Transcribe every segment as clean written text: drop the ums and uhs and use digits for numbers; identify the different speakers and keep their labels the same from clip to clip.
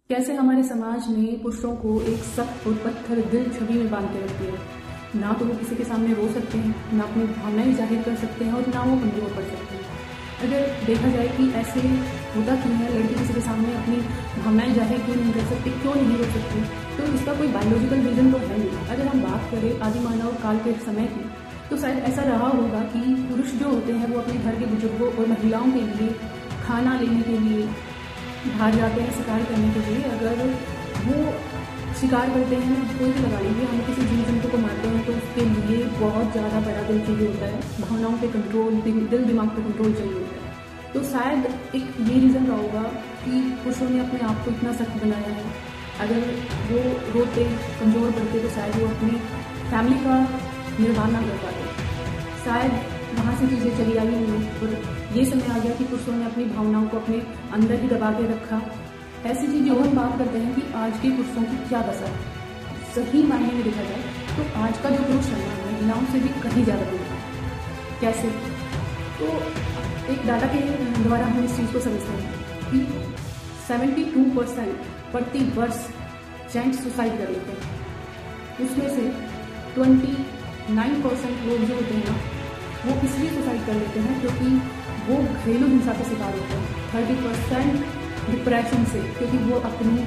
Speaker 1: कैसे हमारे समाज में पुरुषों को एक सख्त और पत्थर दिल छवि में बांध के रखती है। ना तो वो किसी के सामने रो सकते हैं, ना अपनी भावनाएं जाहिर कर सकते हैं और ना वो कमजोर पड़ सकते हैं। अगर देखा जाए कि ऐसे होता क्यों है, लड़की किसी के सामने अपनी भावनाएं जाहिर क्यों नहीं कर सकती, क्यों नहीं रो सकती, तो इसका कोई बायोलॉजिकल रीज़न तो है नहीं। अगर हम बात करें आदि मानव काल के समय की, तो शायद ऐसा रहा होगा कि पुरुष जो होते हैं वो अपने घर के बुजुर्गों और महिलाओं के लिए खाना लेने के लिए बाहर जाते हैं शिकार करने के लिए। अगर वो शिकार करते हैं, कोई भी लगा लीजिए, हम किसी जीव जंतु को मारते हैं तो उसके लिए बहुत ज़्यादा बड़ा दिल चाहिए होता है, भावनाओं पे कंट्रोल, दिल दिमाग पे कंट्रोल चाहिए होता है। तो शायद एक ये रीज़न रहा होगा कि पुरुषों ने अपने आप को इतना सख्त बनाया है। अगर वो रोते, कमज़ोर पड़ते तो शायद वो अपनी फैमिली का निर्वाह ना कर पाते। शायद वहाँ से चीज़ें चली आई होंगी और ये समय आ गया कि पुरुषों ने अपनी भावनाओं को अपने अंदर ही दबा के रखा। ऐसी चीज़ें और हम बात करते हैं कि आज के पुरुषों की क्या दशा है। सही मायने में देखा जाए तो आज का जो पुरुष है ना, महिलाओं से भी कहीं ज़्यादा दूर है। कैसे? तो एक डाटा के द्वारा हम इस चीज़ को समझते हैं कि 72% प्रति वर्ष जेंट्स सुसाइड कर लेते हैं। उसमें से 29% लोग जो होते हैं ना, वो इसलिए सुसाइड कर लेते हैं क्योंकि वो घरेलू हिंसा का शिकार होते हैं। 30% डिप्रेशन से, क्योंकि वो अपनी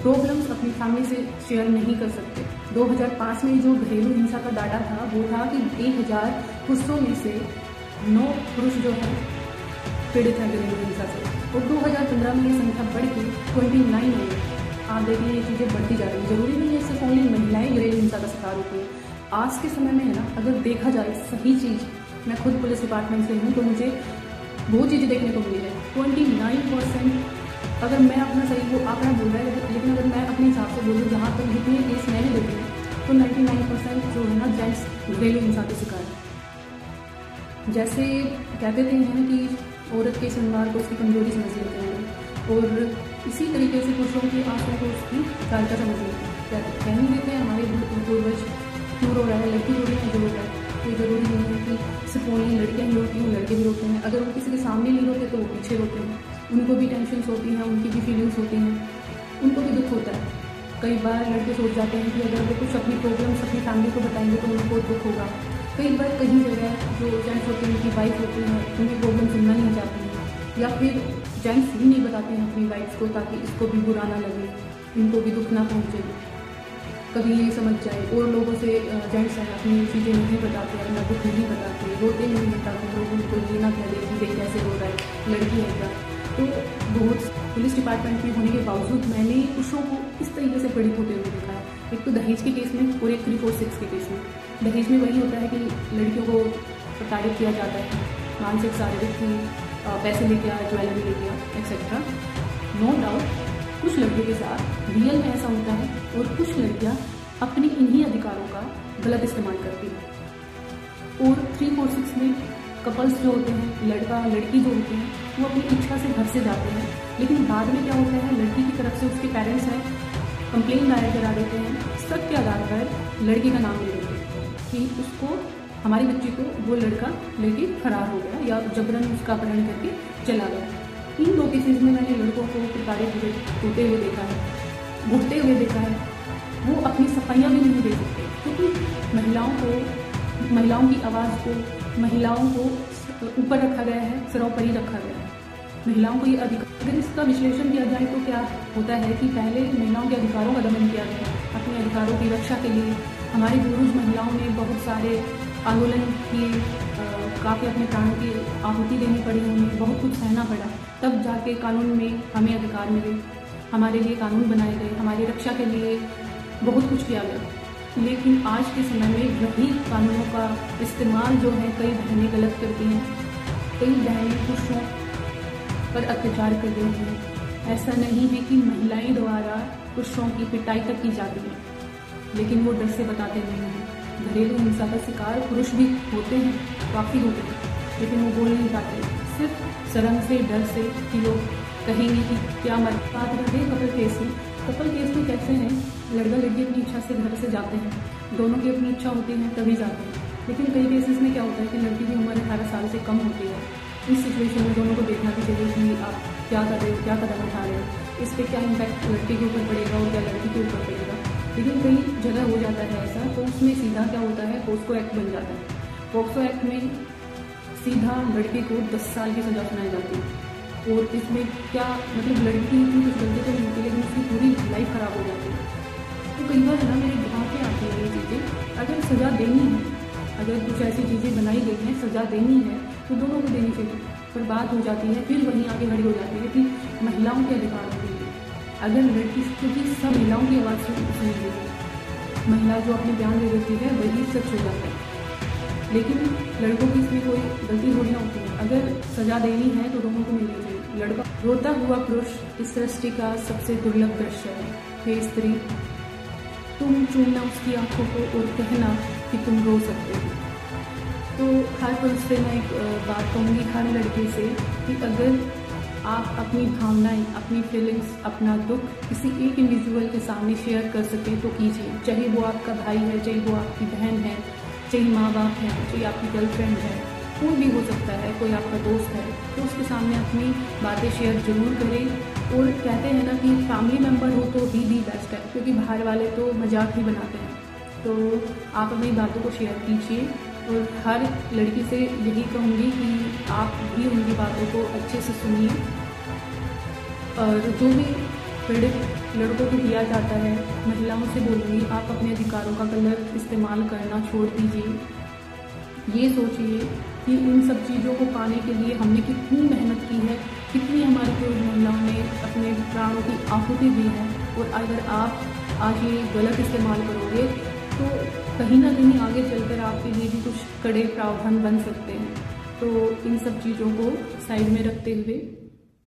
Speaker 1: प्रॉब्लम्स अपनी फैमिली से शेयर नहीं कर सकते। 2005 में जो घरेलू हिंसा का डाटा था वो था कि 1000 पुरुषों में से 9 पुरुष जो है पीड़ित हैं घरेलू हिंसा से, और 2015 में ये संख्या बढ़ के 29 हो गई। आप देखिए ये चीज़ें बढ़ती जा रही है। जरूरी नहीं है सिर्फ ओनली महिलाएं घरेलू हिंसा का शिकार होती हैं। आज के समय में है ना, अगर देखा जाए सही चीज़, मैं खुद पुलिस डिपार्टमेंट से हूँ तो मुझे बहुत चीज़ें देखने को मिली है। 29%, अगर मैं अपना सही वो आंकड़ा बोल रहा है, लेकिन अगर मैं अपने हिसाब से बोलूँ, जहाँ तक जितने केस मैंने देखे हैं, तो 99% जो है ना जेंट्स घरेलू हिंसा के शिकार है। जैसे कहते थे हैं कि औरत के श्रृंगार को उसकी कमजोरी समझ लेते हैं, और इसी तरीके से पुरुषों की आंखों को उसकी चालता समझ लेते हैं। कह नहीं देते हैं हमारे पूर्वज क्यों रो रहा है, लड़की रो रही है जो रो रहा है। कोई ज़रूरी नहीं है कि सिर्फ ओनली लड़कियाँ ही रोती हैं, लड़के भी रोते हैं। अगर वो किसी के सामने नहीं रोते तो वो पीछे रोते हैं। उनको भी टेंशन्स होती हैं, उनकी भी फीलिंग्स होती हैं, उनको भी दुख होता है। कई बार लड़के सोच जाते हैं कि अगर वो कुछ अपनी प्रॉब्लम्स अपनी फैमिली को बताएंगे तो उनको दुख होगा। कई बार कहीं जगह जो जेंट्स होते हैं, उनकी वाइफ होती हैं, उनकी प्रॉब्लम सुनना नहीं चाहती हैं, या फिर जेंट्स ही नहीं बताते हैं अपनी वाइफ को ताकि इसको भी बुरा ना लगे, इनको भी दुख ना पहुँचे, कभी ये समझ जाए। और लोगों से जेंट्स हैं अपनी चीज़ें नहीं बताते, अपना दुख नहीं बताते, रोते नहीं हैं ताकि लोग उनको ये ना कह दें कि देख कैसे रो रहा है, लड़की है क्या। तो बहुत पुलिस डिपार्टमेंट में होने के बावजूद मैंने पुरुषों को इस तरीके से पीड़ित होते हुए देखा है। एक तो दहेज के केस में और एक 346 के केस में। दहेज में वही होता है कि लड़कियों को प्रताड़ित किया जाता है, मानसिक शारीरिक की, पैसे लेके आ, ज्वेलरी लेके आ, एक्सेट्रा। नो डाउट कुछ लड़कियों के साथ रियल में ऐसा होता है, और कुछ लड़कियां अपनी इन्हीं अधिकारों का गलत इस्तेमाल करती हैं। और 346 में कपल्स जो होते हैं, लड़का लड़की जो होते हैं, वो अपनी इच्छा से घर से जाते हैं, लेकिन बाद में क्या होता है, लड़की की तरफ से उसके पेरेंट्स हैं कंप्लेन दायर करा देते हैं, सब के आधार पर लड़की का नाम ले देते हैं कि उसको, हमारी बच्ची को वो लड़का लेके फरार हो गया या जबरन उसका अपहरण करके चला गया। इन 2 केसेज में मैंने लड़कों को प्रताड़ित होते हुए देखा है, घुटते हुए देखा है। वो अपनी सफाइयाँ भी नहीं दे सकते क्योंकि महिलाओं की आवाज़ को, महिलाओं को ऊपर रखा गया है, सरोपरि रखा गया है। महिलाओं को ये अधिकार, अगर इसका विश्लेषण किया जाए तो क्या होता है कि पहले महिलाओं के अधिकारों का दमन किया गया। अपने अधिकारों की रक्षा के लिए हमारी पूर्वज महिलाओं ने बहुत सारे आंदोलन किए, काफ़ी अपने प्राणों की आहुति देनी पड़ी, उन्हें बहुत कुछ सहना पड़ा, तब जाके कानून में हमें अधिकार मिले, हमारे लिए कानून बनाए गए, हमारी रक्षा के लिए बहुत कुछ किया गया। लेकिन आज के समय में वही कानूनों का इस्तेमाल जो है कई बहनें गलत करती हैं, कई बहनें पुरुषों पर अत्याचार कर रही हैं। ऐसा नहीं है कि महिलाएं द्वारा पुरुषों की पिटाई तक की जाती है, लेकिन वो डर से बताते नहीं हैं। घरेलू हिंसा का शिकार पुरुष भी होते हैं, काफ़ी होते हैं, लेकिन वो बोल नहीं पाते, सिर्फ शर्म से, डर से कि लोग कहेंगे कि क्या मर। बात करते हैं कपल केस में। कपल केस में कैसे हैं, लड़का लड़की अपनी इच्छा से घर से जाते हैं, दोनों की अपनी इच्छा होती है तभी जाते हैं। लेकिन कई केसेस में क्या होता है कि लड़की की उम्र 18 साल से कम होती है। इस सिचुएशन में दोनों को देखना भी चाहिए कि आप क्या कर रहे हो, क्या कदम उठा रहे हो। इस पर क्या इम्पैक्ट लड़के के ऊपर पड़ेगा और क्या लड़की के ऊपर पड़ेगा। लेकिन कई जगह हो जाता है ऐसा, तो उसमें सीधा क्या होता है, पोक्सो एक्ट बन जाता है। पोक्सो एक्ट में सीधा लड़के को 10 साल की सज़ा सुनाई जाती है। और इसमें क्या मतलब लड़की की कुछ गलती तो नहीं होती, लेकिन उसकी पूरी लाइफ ख़राब हो जाती है। तो कई बार है ना मेरे दिमाग में आती है ये चीज़ें, अगर सज़ा देनी है, अगर कुछ ऐसी चीज़ें बनाई गई हैं सज़ा देनी है तो दोनों को देनी चाहिए। पर बात हो जाती है फिर वहीं आगे खड़ी हो जाती है कि महिलाओं के अधिकार होते हैं। अगर लड़की, क्योंकि सब महिलाओं की आवाज़ सुनी गई है, महिला जो अपने बयान दे देती है वही सच हो जाता है। लेकिन लड़कों की इसमें कोई गलती थोड़ी ना होती है। अगर सज़ा देनी है तो दोनों को मिलनी चाहिए। लड़का रोता हुआ पुरुष इस सृष्टि का सबसे दुर्लभ दृश्य है। हे स्त्री, तुम चूमना उसकी आंखों को और कहना कि तुम रो सकते हो। तो हर पुरुष से मैं एक बात कहूँगी, हर लड़के से, कि अगर आप अपनी भावनाएं, अपनी फीलिंग्स, अपना दुख किसी एक इंडिविजुअल के सामने शेयर कर सकें तो कीजिए। चाहे वो आपका भाई है, चाहे वो आपकी बहन है, चाहे माँ बाप हैं, चाहे आपकी गर्लफ्रेंड है, कोई भी हो सकता है, कोई आपका दोस्त है, तो उसके सामने अपनी बातें शेयर जरूर करें। और कहते हैं ना कि फैमिली मेम्बर हो तो ही दी बेस्ट है, क्योंकि बाहर वाले तो मजाक ही बनाते हैं। तो आप अपनी बातों को शेयर कीजिए। और हर लड़की से यही कहूँगी कि आप भी उनकी बातों को अच्छे से सुनिए। और जो भी क्रेडिट लड़कों को दिया जाता है, महिलाओं से बोलूँगी आप अपने अधिकारों का गलत इस्तेमाल करना छोड़ दीजिए। ये सोचिए कि इन सब चीज़ों को पाने के लिए हमने कितनी मेहनत की है, कितनी हमारी पूर्व महिलाओं ने अपने प्राणों की आहुति दी है। और अगर आप आज ये गलत इस्तेमाल करोगे तो कहीं ना कहीं आगे चलकर आपके लिए भी कुछ कड़े प्रावधान बन सकते हैं। तो इन सब चीज़ों को साइड में रखते हुए